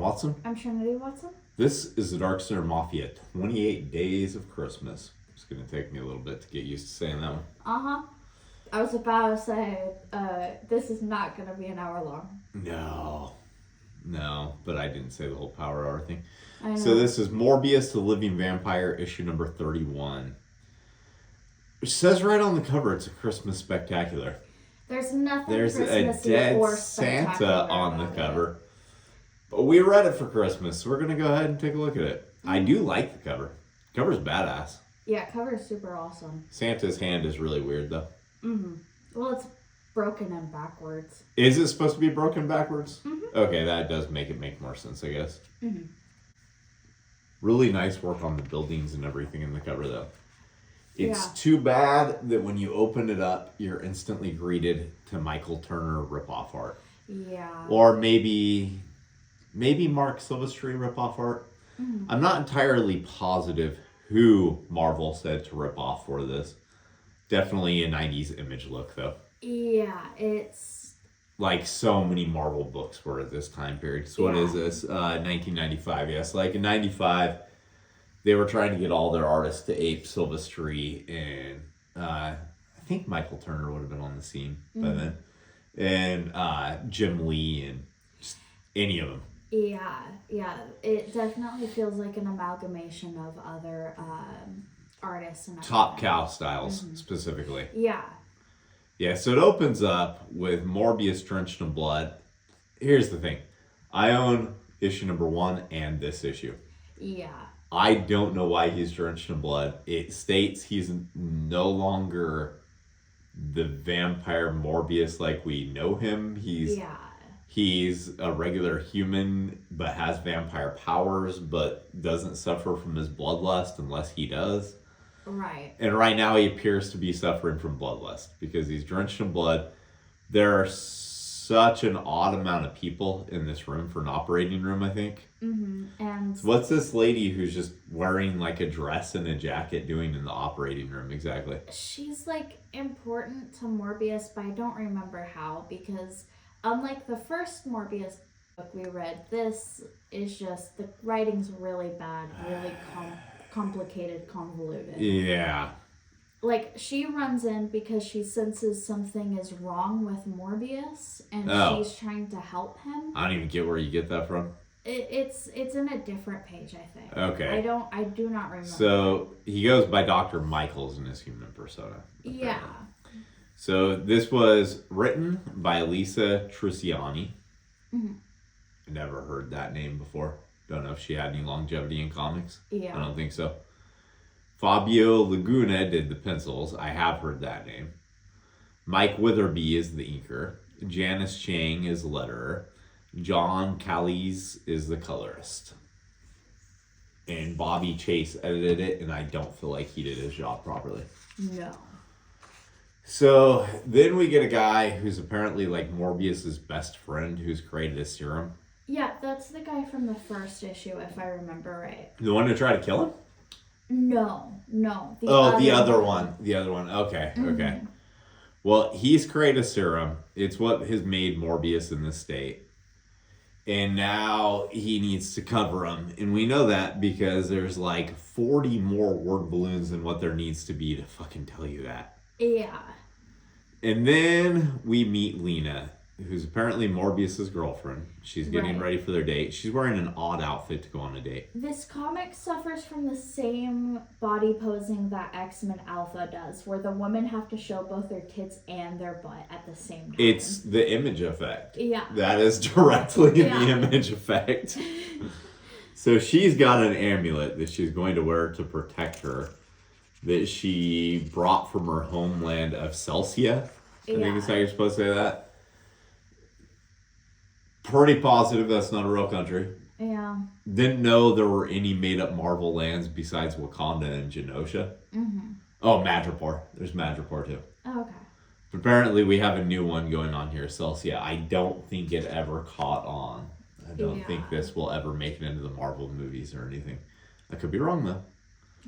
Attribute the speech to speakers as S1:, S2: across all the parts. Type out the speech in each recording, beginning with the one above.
S1: Watson.
S2: I'm Trinity Watson.
S1: This is the Darkslinger Mafia 28 Days of Christmas. It's going to take me a little bit to get used to saying that one.
S2: Uh-huh. I was about to say, this is not going to be an hour long.
S1: No, but I didn't say the whole power hour thing.
S2: I know.
S1: So this is Morbius The Living Vampire, issue number 31. Which says right on the cover, it's a Christmas spectacular.
S2: There's nothing
S1: There's a
S2: Christmassy
S1: dead
S2: or
S1: Santa on the
S2: about
S1: cover. But we read it for Christmas, so we're going to go ahead and take a look at it. I do like the cover. The cover's badass.
S2: Yeah, cover is super awesome.
S1: Santa's hand is really weird, though.
S2: Mm-hmm. Well, it's broken and backwards.
S1: Is it supposed to be broken backwards?
S2: Mm-hmm.
S1: Okay, that does make it make more sense, I guess.
S2: Mm-hmm.
S1: Really nice work on the buildings and everything in the cover, though. It's
S2: Yeah.
S1: too bad that when you open it up, you're instantly greeted to Michael Turner ripoff art.
S2: Yeah.
S1: Or maybe Mark Silvestri ripoff art.
S2: Mm-hmm.
S1: I'm not entirely positive who Marvel said to rip off for this. Definitely a 90s image look, though.
S2: Yeah, it's...
S1: Like so many Marvel books were at this time period. So what is this? 1995, yes. Like in 95, they were trying to get all their artists to ape Silvestri, and I think Michael Turner would have been on the scene by then. And Jim Lee and just any of them.
S2: Yeah. It definitely feels like an amalgamation of other artists and
S1: Top
S2: everything.
S1: Cow styles, specifically.
S2: Yeah.
S1: Yeah, so it opens up with Morbius drenched in blood. Here's the thing. I own issue number 1 and this issue.
S2: Yeah.
S1: I don't know why he's drenched in blood. It states he's no longer the vampire Morbius like we know him. He's a regular human, but has vampire powers, but doesn't suffer from his bloodlust unless he does.
S2: Right.
S1: And right now he appears to be suffering from bloodlust because he's drenched in blood. There are such an odd amount of people in this room for an operating room, I think.
S2: Mm-hmm. And
S1: What's this lady who's just wearing like a dress and a jacket doing in the operating room exactly?
S2: she's like important to Morbius, but I don't remember how, because unlike the first Morbius book we read, this is just, the writing's really bad, really complicated, convoluted.
S1: Yeah.
S2: Like, she runs in because she senses something is wrong with Morbius, and she's trying to help him.
S1: I don't even get where you get that from.
S2: It's in a different page, I think.
S1: Okay.
S2: I do not remember.
S1: So he goes by Dr. Michaels in his human persona. Apparently.
S2: Yeah.
S1: So this was written by Lisa Truciani.
S2: Mm-hmm.
S1: Never heard that name before. Don't know if she had any longevity in comics.
S2: Yeah.
S1: I don't think so. Fabio Laguna did the pencils. I have heard that name. Mike Witherby is the inker. Janice Chang is the letterer. John Callies is the colorist. And Bobby Chase edited it, and I don't feel like he did his job properly.
S2: No.
S1: So then we get a guy who's apparently like Morbius's best friend who's created a serum.
S2: Yeah, that's the guy from the first issue, if I remember right.
S1: The one who tried to kill him?
S2: No.
S1: The other one. The other one. Okay, okay. Well, he's created a serum. It's what has made Morbius in this state. And now he needs to cover him. And we know that because there's like 40 more word balloons than what there needs to be to fucking tell you that.
S2: Yeah.
S1: And then we meet Lena, who's apparently Morbius's girlfriend. She's getting ready for their date. She's wearing an odd outfit to go on a date.
S2: This comic suffers from the same body posing that X-Men Alpha does, where the women have to show both their tits and their butt at the same time.
S1: It's the image effect.
S2: Yeah.
S1: That is directly the image effect. So she's got an amulet that she's going to wear to protect her, that she brought from her homeland of Celsia. I think is how you're supposed to say that. Pretty positive that's not a real country.
S2: Yeah.
S1: Didn't know there were any made-up Marvel lands besides Wakanda and Genosha.
S2: Mm-hmm.
S1: Oh, Madripoor. There's Madripoor too.
S2: Oh, okay.
S1: But apparently we have a new one going on here, Celsia. I don't think it ever caught on. I don't think this will ever make it into the Marvel movies or anything. I could be wrong though.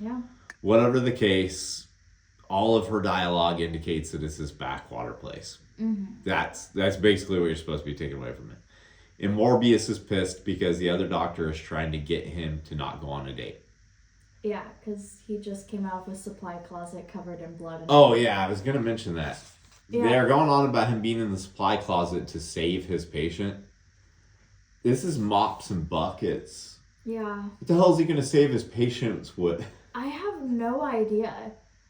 S2: Yeah.
S1: Whatever the case, all of her dialogue indicates that it's this backwater place.
S2: Mm-hmm.
S1: That's basically what you're supposed to be taking away from it. And Morbius is pissed because the other doctor is trying to get him to not go on a date.
S2: Yeah, because he just came out of a supply closet covered in blood.
S1: Oh, yeah, I was going to mention that.
S2: Yeah.
S1: They're going on about him being in the supply closet to save his patient. This is mops and buckets.
S2: Yeah.
S1: What the hell is he going to save his patients with?
S2: I have no idea.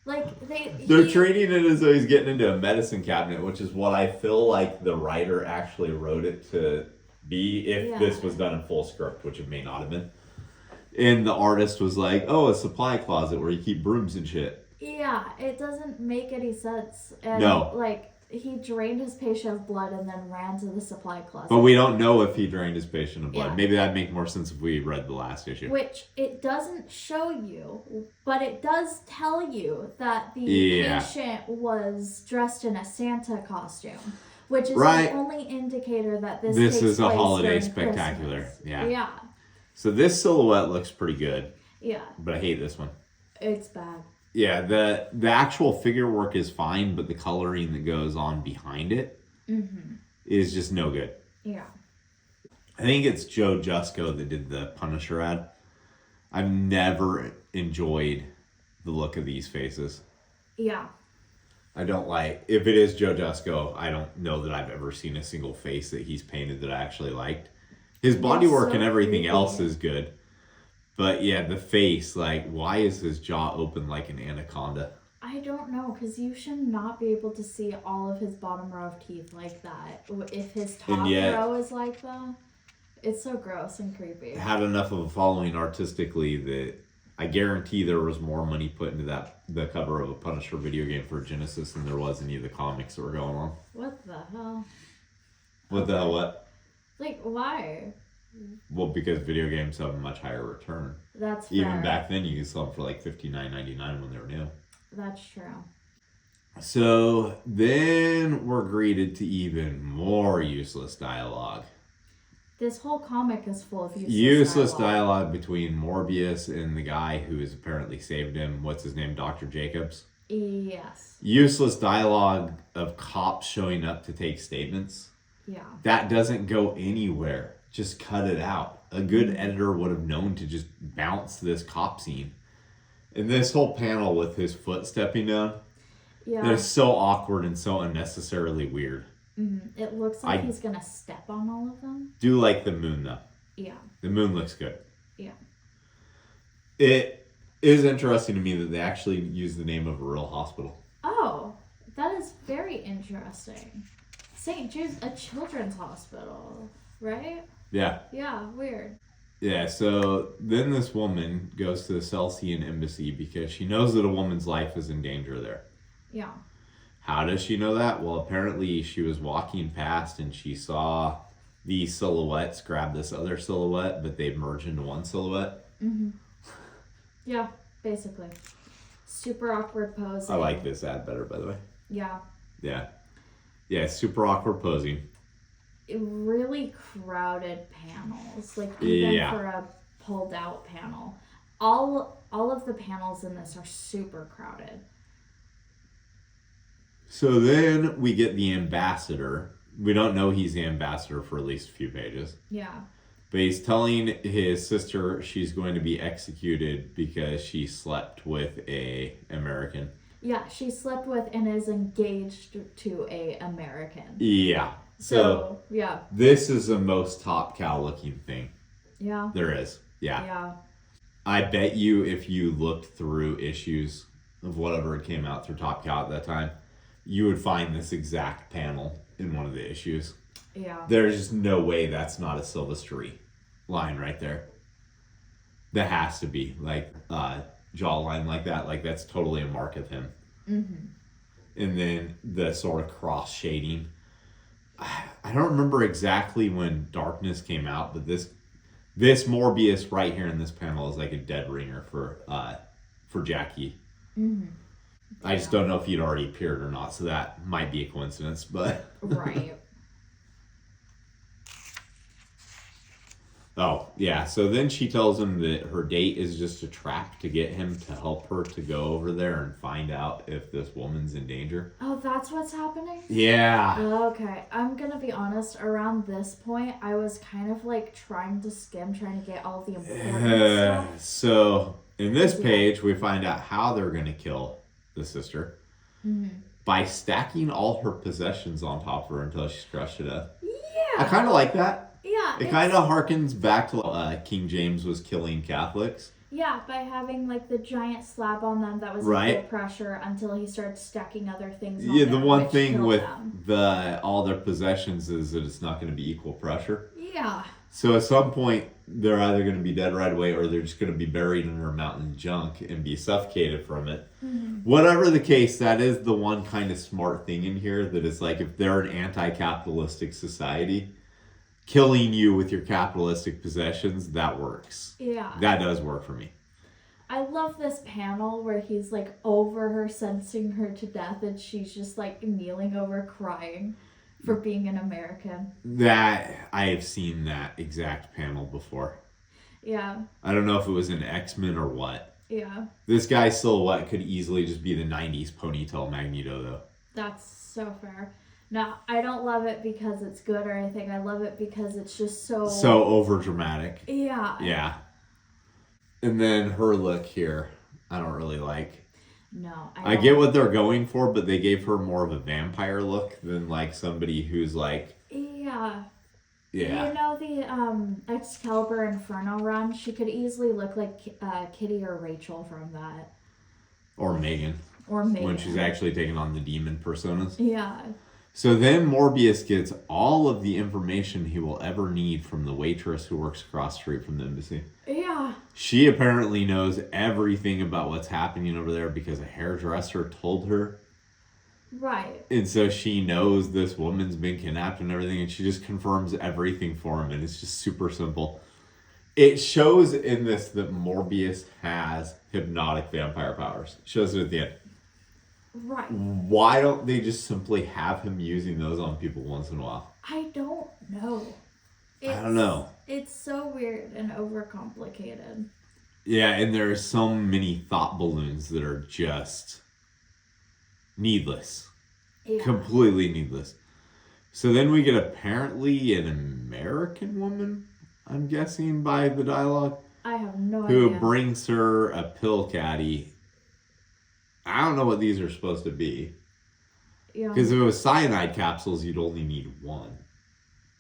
S2: Like,
S1: They're treating it as though he's getting into a medicine cabinet, which is what I feel like the writer actually wrote it to be if this was done in full script, which it may not have been. And the artist was like, oh, a supply closet where you keep brooms and shit.
S2: Yeah, it doesn't make any sense. And,
S1: No.
S2: like, he drained his patient of blood and then ran to the supply closet.
S1: But we don't know if he drained his patient of blood.
S2: Yeah.
S1: Maybe that'd make more sense if we read the last issue.
S2: Which it doesn't show you, but it does tell you that the patient was dressed in a Santa costume, which is the only indicator that this takes
S1: is a
S2: place
S1: holiday
S2: during
S1: spectacular.
S2: Christmas.
S1: Yeah.
S2: Yeah.
S1: So this silhouette looks pretty good.
S2: Yeah.
S1: But I hate this one.
S2: It's bad.
S1: Yeah, the actual figure work is fine, but the coloring that goes on behind it is just no good.
S2: Yeah.
S1: I think it's Joe Jusko that did the Punisher ad. I've never enjoyed the look of these faces.
S2: Yeah.
S1: I don't like... If it is Joe Jusko, I don't know that I've ever seen a single face that he's painted that I actually liked. His body work and everything else is good. But yeah, the face, like, why is his jaw open like an anaconda?
S2: I don't know, because you should not be able to see all of his bottom row of teeth like that. If his top row is like that, it's so gross and creepy.
S1: It had enough of a following artistically that I guarantee there was more money put into the cover of a Punisher video game for Genesis than there was any of the comics that were going on.
S2: What the hell?
S1: What the hell, what?
S2: Like, why?
S1: Well, because video games have a much higher return.
S2: That's fair.
S1: Even back then, you could sell them for like $59.99 when they were new.
S2: That's true.
S1: So then we're greeted to even more useless dialogue.
S2: This whole comic is full of
S1: useless dialogue between Morbius and the guy who has apparently saved him. What's his name? Dr. Jacobs?
S2: Yes.
S1: Useless dialogue of cops showing up to take statements.
S2: Yeah.
S1: That doesn't go anywhere. Just cut it out. A good editor would have known to just bounce this cop scene. And this whole panel with his foot stepping down, they're so awkward and so unnecessarily weird.
S2: Mm-hmm. It looks like he's going to step on all of them.
S1: Do like the moon, though.
S2: Yeah.
S1: The moon looks good.
S2: Yeah.
S1: It is interesting to me that they actually use the name of a real hospital.
S2: Oh, that is very interesting. St. Jude's a children's hospital, right?
S1: Yeah.
S2: Yeah, weird.
S1: Yeah, so then this woman goes to the Celsian embassy because she knows that a woman's life is in danger there.
S2: Yeah.
S1: How does she know that? Well, apparently she was walking past and she saw these silhouettes grab this other silhouette, but they merge into one silhouette.
S2: Mm-hmm. Yeah, basically. Super awkward pose.
S1: I like this ad better, by the way.
S2: Yeah.
S1: Yeah. Yeah, super awkward posing.
S2: Really crowded panels, like even for a pulled out panel. All of the panels in this are super crowded.
S1: So then we get the ambassador. We don't know he's the ambassador for at least a few pages.
S2: Yeah.
S1: But he's telling his sister she's going to be executed because she slept with a American.
S2: Yeah, she slept with and is engaged to a American.
S1: Yeah. So
S2: yeah.
S1: This is the most Top Cow looking thing.
S2: Yeah.
S1: There is. Yeah.
S2: Yeah.
S1: I bet you if you looked through issues of whatever came out through Top Cow at that time, you would find this exact panel in one of the issues.
S2: Yeah.
S1: There's just no way that's not a Silvestri line right there. That has to be. Like, jawline like that. Like, that's totally a mark of him.
S2: Mm-hmm.
S1: And then the sort of cross shading. I don't remember exactly when Darkness came out, but this Morbius right here in this panel is like a dead ringer for Jackie.
S2: Mm-hmm.
S1: I just don't know if he'd already appeared or not, so that might be a coincidence, but...
S2: Right.
S1: Oh, yeah. So then she tells him that her date is just a trap to get him to help her to go over there and find out if this woman's in danger.
S2: Oh, that's what's happening?
S1: Yeah.
S2: Okay. I'm gonna be honest, around this point, I was kind of like trying to get all the important stuff.
S1: So in this page, we find out how they're going to kill the sister by stacking all her possessions on top of her until she's crushed to death.
S2: Yeah.
S1: I kind of like that.
S2: Yeah.
S1: It kind of harkens back to King James was killing Catholics.
S2: Yeah, by having like the giant slab on them that was equal pressure until he started stacking other things on
S1: Yeah,
S2: them,
S1: the one thing with
S2: them.
S1: all their possessions is that it's not going to be equal pressure.
S2: Yeah.
S1: So at some point, they're either going to be dead right away or they're just going to be buried under a mountain of junk and be suffocated from it. Whatever the case, that is the one kind of smart thing in here that is like if they're an anti-capitalistic society, killing you with your capitalistic possessions, that works.
S2: Yeah.
S1: That does work for me.
S2: I love this panel where he's like over her, sentencing her to death, and she's just like kneeling over crying for being an American.
S1: That, I have seen that exact panel before.
S2: Yeah.
S1: I don't know if it was in X-Men or what.
S2: Yeah.
S1: This guy's silhouette could easily just be the 90s ponytail Magneto, though.
S2: That's so fair. No, I don't love it because it's good or anything. I love it because it's just so
S1: over dramatic.
S2: Yeah.
S1: Yeah. And then her look here, I don't really like.
S2: No,
S1: I get what they're going for, but they gave her more of a vampire look than like somebody who's like.
S2: Yeah.
S1: Yeah.
S2: You know the Excalibur Inferno run? She could easily look like Kitty or Rachel from that.
S1: Or Megan. When she's actually taking on the demon personas.
S2: Yeah.
S1: So then Morbius gets all of the information he will ever need from the waitress who works across the street from the embassy.
S2: Yeah.
S1: She apparently knows everything about what's happening over there because a hairdresser told her.
S2: Right.
S1: And so she knows this woman's been kidnapped and everything, and she just confirms everything for him, and it's just super simple. It shows in this that Morbius has hypnotic vampire powers. It shows it at the end.
S2: Right.
S1: Why don't they just simply have him using those on people once in a while?
S2: I don't know.
S1: I don't know.
S2: It's so weird and overcomplicated.
S1: Yeah, and there are so many thought balloons that are just needless.
S2: Yeah.
S1: Completely needless. So then we get apparently an American woman, I'm guessing by the dialogue.
S2: I have no idea.
S1: Who brings her a pill caddy. I don't know what these are supposed to be.
S2: Yeah.
S1: Because if it was cyanide capsules, you'd only need one.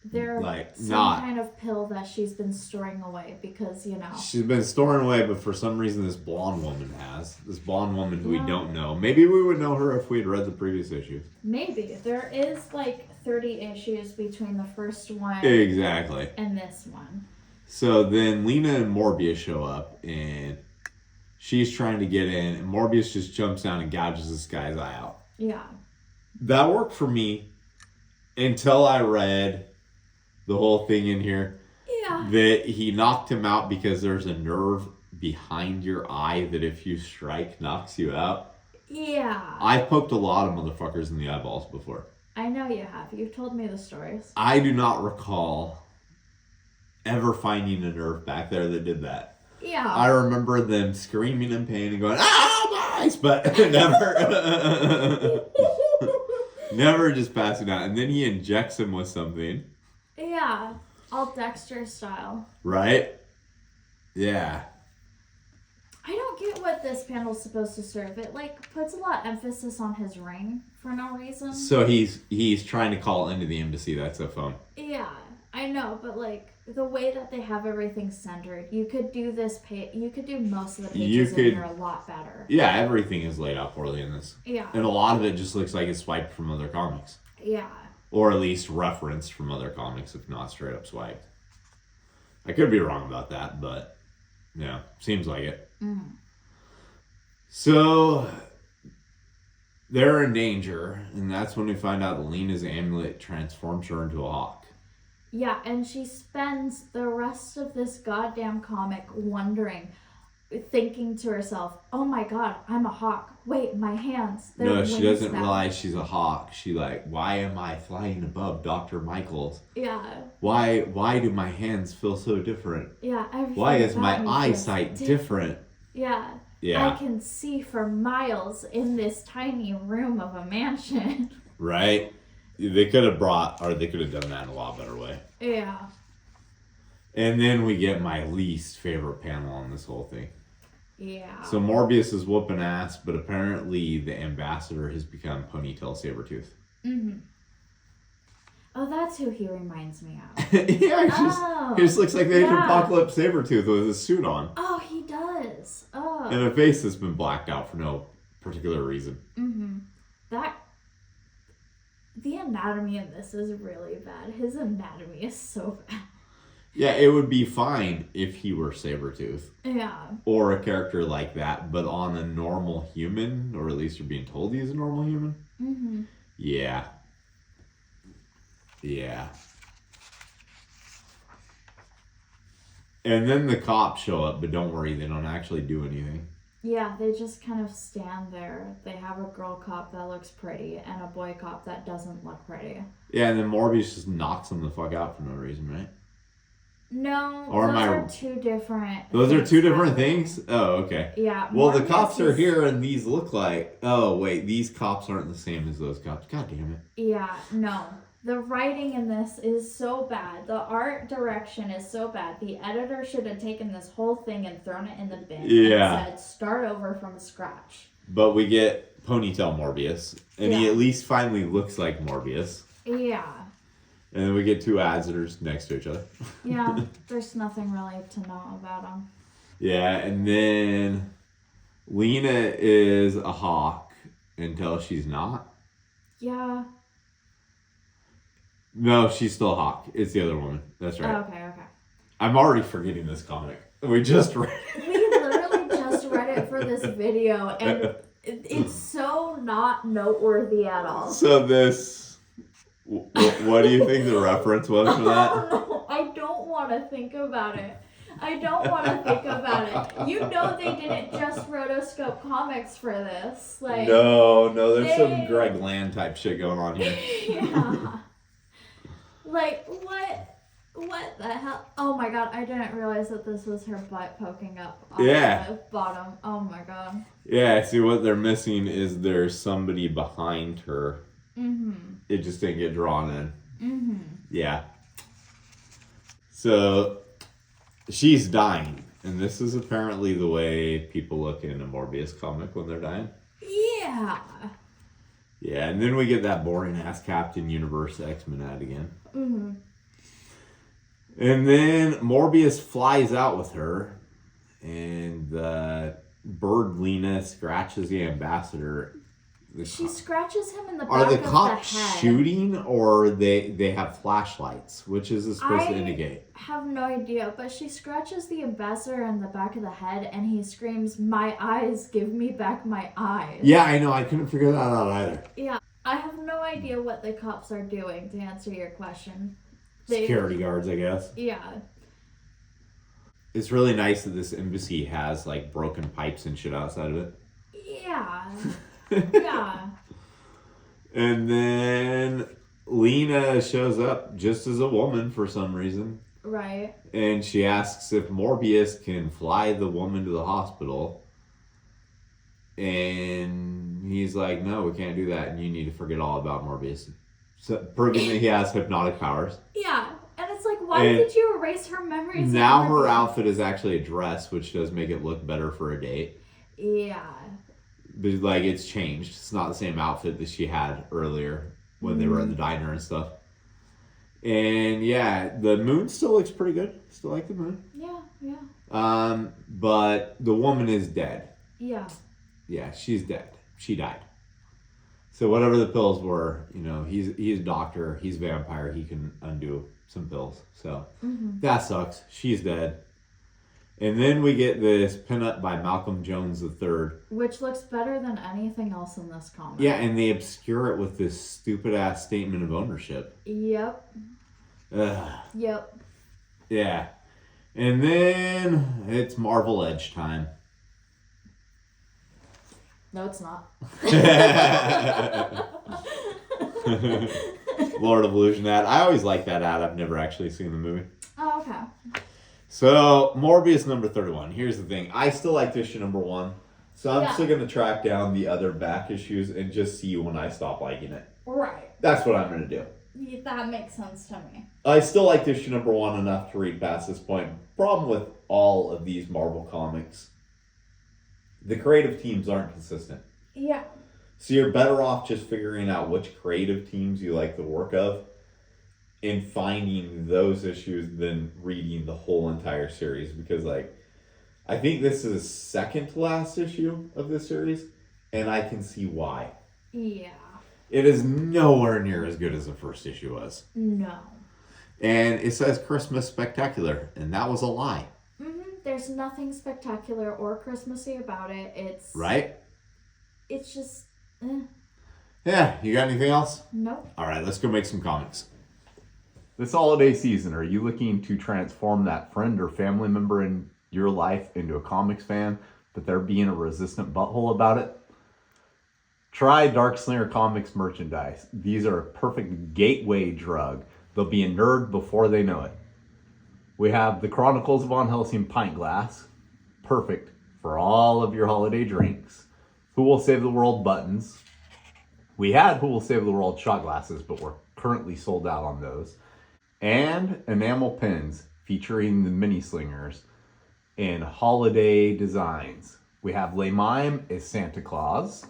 S2: They're
S1: like
S2: some kind of pill that she's been storing away because, you know.
S1: She's been storing away, but for some reason this blonde woman has. This blonde woman who we don't know. Maybe we would know her if we had read the previous issues.
S2: Maybe. There is like 30 issues between the first one
S1: exactly
S2: and this one.
S1: So then Lena and Morbius show up and she's trying to get in and Morbius just jumps down and gouges this guy's eye out.
S2: Yeah.
S1: That worked for me until I read the whole thing in here.
S2: Yeah.
S1: That he knocked him out because there's a nerve behind your eye that if you strike knocks you out.
S2: Yeah.
S1: I've poked a lot of motherfuckers in the eyeballs before.
S2: I know you have. You've told me the stories.
S1: I do not recall ever finding a nerve back there that did that.
S2: Yeah.
S1: I remember them screaming in pain and going, "Ah, nice!" But never, never just passing out. And then he injects him with something.
S2: Yeah, all Dexter style.
S1: Right? Yeah.
S2: I don't get what this panel's supposed to serve. It like puts a lot of emphasis on his ring for no reason.
S1: So he's trying to call into the embassy. That's a phone.
S2: Yeah, I know, but like the way that they have everything centered, you could do this. You could do most of the pages in here a lot better.
S1: Yeah, everything is laid out poorly in this.
S2: Yeah,
S1: and a lot of it just looks like it's swiped from other comics.
S2: Yeah.
S1: Or at least referenced from other comics, if not straight up swiped. I could be wrong about that, but yeah, seems like it.
S2: Mm.
S1: So they're in danger, and that's when we find out that Lena's amulet transforms her into a hawk.
S2: Yeah, and she spends the rest of this goddamn comic wondering, thinking to herself, "Oh my God, I'm a hawk. Wait, my hands. They're
S1: No, she doesn't
S2: now."
S1: realize she's a hawk. She like, why am I flying above Dr. Michaels?
S2: Yeah.
S1: Why do my hands feel so different?
S2: Yeah.
S1: Why is
S2: about
S1: my
S2: me
S1: eyesight
S2: feels
S1: different?
S2: Yeah.
S1: Yeah.
S2: I can see for miles in this tiny room of a mansion.
S1: Right? They could have done that in a lot better way.
S2: Yeah.
S1: And then we get my least favorite panel on this whole thing.
S2: Yeah.
S1: So Morbius is whooping ass, but apparently the ambassador has become Ponytail Sabretooth.
S2: Mm-hmm. Oh, that's who he reminds me of.
S1: Yeah, he just looks like the Agent Apocalypse Sabretooth with his suit on.
S2: Oh, he does. Oh.
S1: And a face that's been blacked out for no particular reason.
S2: Mm-hmm. The anatomy in this is really bad. His anatomy is so bad.
S1: Yeah, it would be fine if he were Sabretooth.
S2: Yeah.
S1: Or a character like that, but on a normal human, or at least you're being told he's a normal human.
S2: Mm-hmm.
S1: Yeah. Yeah. And then the cops show up, but don't worry, they don't actually do anything.
S2: Yeah, they just kind of stand there. They have a girl cop that looks pretty and a boy cop that doesn't look pretty.
S1: Yeah, and then Morbius just knocks them the fuck out for no reason, right?
S2: No,
S1: or
S2: those are two different
S1: Those are two different
S2: happening.
S1: things? Oh, okay.
S2: Yeah.
S1: Well, the
S2: Morbius
S1: cops are
S2: is-
S1: here and these look like... Oh, wait, these cops aren't the same as those cops. God damn it.
S2: Yeah, no. The writing in this is so bad. The art direction is so bad. The editor should have taken this whole thing and thrown it in the bin
S1: Yeah.
S2: and said, start over from scratch.
S1: But we get Ponytail Morbius, and he
S2: Yeah.
S1: at least finally looks like Morbius.
S2: Yeah.
S1: And then we get two Azers next to each other.
S2: Yeah, there's nothing really to know about them.
S1: Yeah, and then Lena is a hawk until she's not.
S2: Yeah.
S1: No, she's still a hawk. It's the other woman. That's right.
S2: Okay.
S1: I'm already forgetting this comic. We just read it.
S2: We literally just read it for this video, and it's so not noteworthy at all.
S1: So this... What do you think the reference was for that?
S2: Oh, no, I don't want to think about it. You know they didn't just rotoscope comics for this. Like
S1: No, there's some Greg Land type shit going on here.
S2: Yeah. Like what the hell? Oh my god, I didn't realize that this was her butt poking up on the bottom. Oh my god.
S1: Yeah, see what they're missing is there's somebody behind her.
S2: Mm-hmm.
S1: It just didn't get drawn in.
S2: Mm-hmm.
S1: Yeah. So she's dying. And this is apparently the way people look in a Morbius comic when they're dying.
S2: Yeah.
S1: Yeah, and then we get that boring ass Captain Universe X-Men ad again.
S2: Mm-hmm.
S1: And then Morbius flies out with her, and the bird Lena scratches the ambassador.
S2: She scratches him in the back
S1: Are the
S2: of
S1: cops
S2: the head.
S1: shooting, or they have flashlights? Which is it supposed to indicate?
S2: I have no idea, but she scratches the ambassador in the back of the head, and he screams, "My eyes, give me back my eyes."
S1: Yeah, I know. I couldn't figure that out either.
S2: Yeah, I have no idea what the cops are doing, to answer your question.
S1: Security guards, I guess.
S2: Yeah.
S1: It's really nice that this embassy has like broken pipes and shit outside of it.
S2: Yeah. Yeah.
S1: And then Lena shows up just as a woman for some reason.
S2: Right.
S1: And she asks if Morbius can fly the woman to the hospital. And he's like, no, we can't do that. And you need to forget all about Morbius. So, proving that he has hypnotic powers.
S2: Yeah. And it's like, why did you erase her memories?
S1: Now her outfit is actually a dress, which does make it look better for a date.
S2: Yeah.
S1: But like, it's changed. It's not the same outfit that she had earlier when they were at the diner and stuff. And yeah, the moon still looks pretty good. Still like the moon.
S2: Yeah.
S1: But the woman is dead.
S2: Yeah.
S1: Yeah, she's dead. She died. So whatever the pills were, he's a doctor. He's a vampire. He can undo some pills. So that sucks. She's dead. And then we get this pinup by Malcolm Jones III.
S2: Which looks better than anything else in this comic.
S1: Yeah, and they obscure it with this stupid-ass statement of ownership.
S2: Yep.
S1: Ugh.
S2: Yep.
S1: Yeah. And then it's Marvel Edge time.
S2: No, it's not.
S1: Lord of Illusion ad. I always like that ad. I've never actually seen the movie.
S2: Oh, okay.
S1: So, Morbius number 31. Here's the thing. I still like issue number 1. So I'm still going to track down the other back issues and just see when I stop liking it.
S2: Right.
S1: That's what I'm going to do.
S2: Yeah, that makes sense to me.
S1: I still like issue number 1 enough to read past this point. Problem with all of these Marvel comics, the creative teams aren't consistent.
S2: Yeah.
S1: So you're better off just figuring out which creative teams you like the work of and finding those issues than reading the whole entire series. Because, like, I think this is the second to last issue of this series, and I can see why.
S2: Yeah.
S1: It is nowhere near as good as the first issue was.
S2: No.
S1: And it says Christmas Spectacular, and that was a lie.
S2: There's nothing spectacular or Christmassy about it. It's...
S1: Right?
S2: It's just...
S1: Yeah, you got anything else?
S2: Nope.
S1: All right, let's go make some comics. This holiday season, are you looking to transform that friend or family member in your life into a comics fan, but they're being a resistant butthole about it? Try Darkslinger Comics merchandise. These are a perfect gateway drug. They'll be a nerd before they know it. We have the Chronicles of Von Helsing pint glass, perfect for all of your holiday drinks. Who Will Save the World buttons. We had Who Will Save the World shot glasses, but we're currently sold out on those. And enamel pins featuring the mini slingers in holiday designs. We have Le Mime as Santa Claus.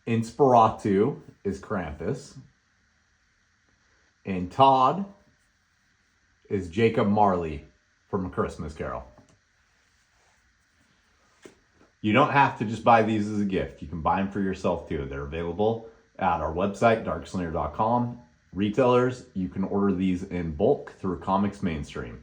S1: Inspiratu is Krampus. And Todd is Jacob Marley from A Christmas Carol. You don't have to just buy these as a gift. You can buy them for yourself too. They're available at our website, darkslinger.com. Retailers, you can order these in bulk through Comics Mainstream.